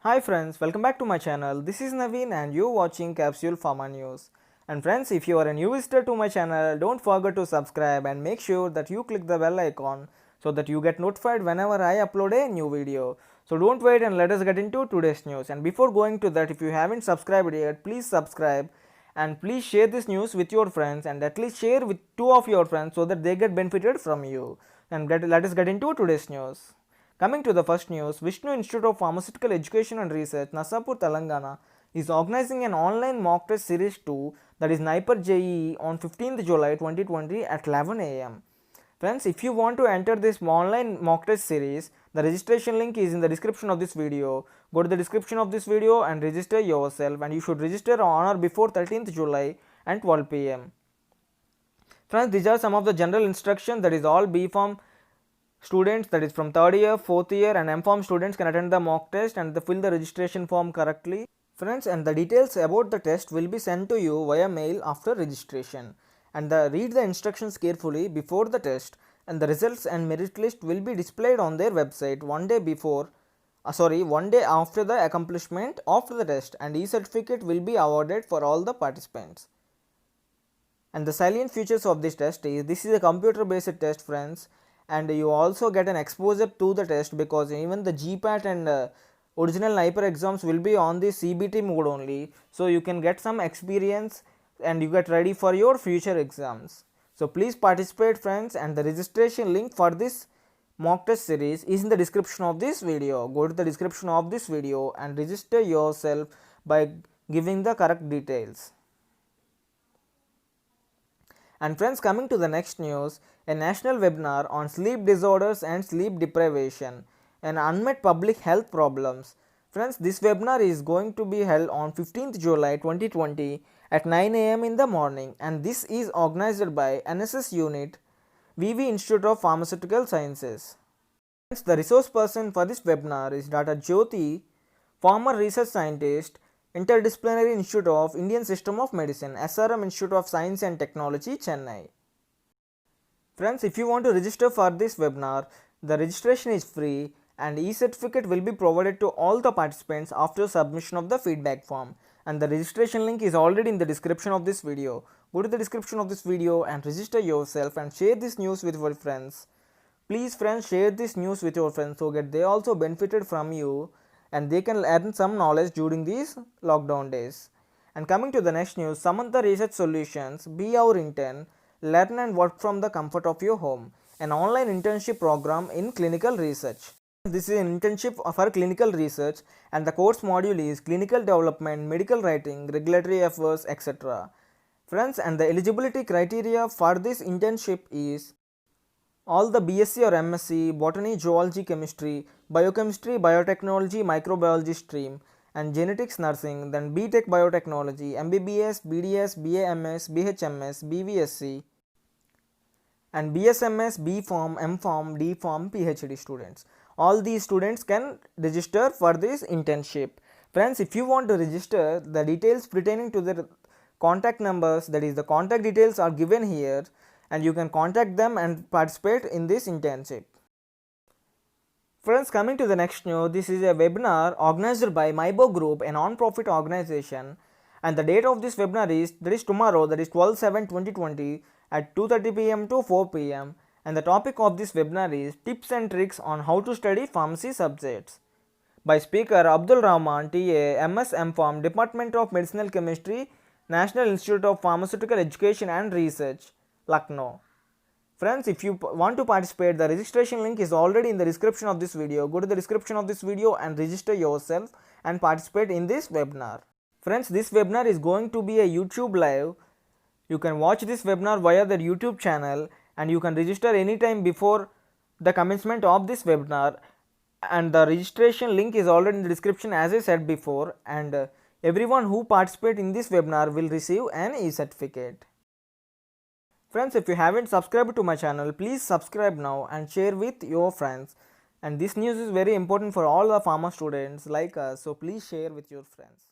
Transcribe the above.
Hi friends, welcome back to my channel. This is Naveen and you're watching Capsule Pharma News. And friends, if you are a new visitor to my channel, don't forget to subscribe and make sure that you click the bell icon so that you get notified whenever I upload a new video. So don't wait and let us get into today's news. And before going to that, if you haven't subscribed yet, please subscribe and please share this news with your friends and at least share with 2 of your friends so that they get benefited from you. And let us get into today's news. Coming to the first news, Vishnu Institute of Pharmaceutical Education and Research, Nasapur, Telangana, is organizing an online mock test series 2, that is NIPER JEE, on 15th July 2020 at 11 am. Friends, if you want to enter this online mock test series, the registration link is in the description of this video. Go to the description of this video and register yourself, and you should register on or before 13th July and 12 pm. Friends, these are some of the general instructions, that is all B Pharm students, that is from 3rd year, 4th year and M.Pharm students can attend the mock test and they fill the registration form correctly. Friends, and the details about the test will be sent to you via mail after registration. And read the instructions carefully before the test, and the results and merit list will be displayed on their website one day after the accomplishment of the test, and e-certificate will be awarded for all the participants. And the salient features of this test is, this is a computer based test friends, and you also get an exposure to the test because even the GPAT and original NIPER exams will be on the CBT mode only, so you can get some experience and you get ready for your future exams. So please participate friends, and the registration link for this mock test series is in the description of this video. Go to the description of this video and register yourself by giving the correct details. And friends, coming to the next news, a national webinar on sleep disorders and sleep deprivation and unmet public health problems. Friends, this webinar is going to be held on 15th July 2020 at 9 am in the morning, and this is organized by NSS Unit, VV Institute of Pharmaceutical Sciences. Friends, the resource person for this webinar is Dr. Jyoti, former research scientist, Interdisciplinary Institute of Indian System of Medicine, SRM Institute of Science and Technology, Chennai. Friends, if you want to register for this webinar, the registration is free and e-certificate will be provided to all the participants after submission of the feedback form, and the registration link is already in the description of this video. Go to the description of this video and register yourself and share this news with your friends. Please friends, share this news with your friends so that they also benefited from you and they can learn some knowledge during these lockdown days. And coming to the next news, Samantha Research Solutions, be our intern, learn and work from the comfort of your home, an online internship program in clinical research. This is an internship for clinical research, and the course module is clinical development, medical writing, regulatory affairs, etc. Friends, and the eligibility criteria for this internship is all the BSc or MSc, botany, zoology, chemistry, biochemistry, biotechnology, microbiology stream, and genetics nursing, then BTech biotechnology, MBBS, BDS, BAMS, BHMS, BVSc, and BSMS, B.Pharm, M.Pharm, D.Pharm, PhD students. All these students can register for this internship. Friends, if you want to register, the details pertaining to the contact numbers, that is the contact details, are given here, and you can contact them and participate in this internship. Friends, coming to the next news, this is a webinar organized by Mybo Group, a non-profit organization, and the date of this webinar is tomorrow, that is 12/7/2020 at 2:30 pm to 4 pm, and the topic of this webinar is tips and tricks on how to study pharmacy subjects by speaker Abdul Rahman, TA, MS M.Pharm, Department of Medicinal Chemistry, National Institute of Pharmaceutical Education and Research, Lucknow. Friends, if you want to participate, the registration link is already in the description of this video. Go to the description of this video and register yourself and participate in this webinar. Friends, this webinar is going to be a YouTube live. You can watch this webinar via the YouTube channel, and you can register anytime before the commencement of this webinar, and the registration link is already in the description as I said before, and everyone who participates in this webinar will receive an e-certificate. Friends, if you haven't subscribed to my channel, please subscribe now and share with your friends, and this news is very important for all the pharma students like us, so please share with your friends.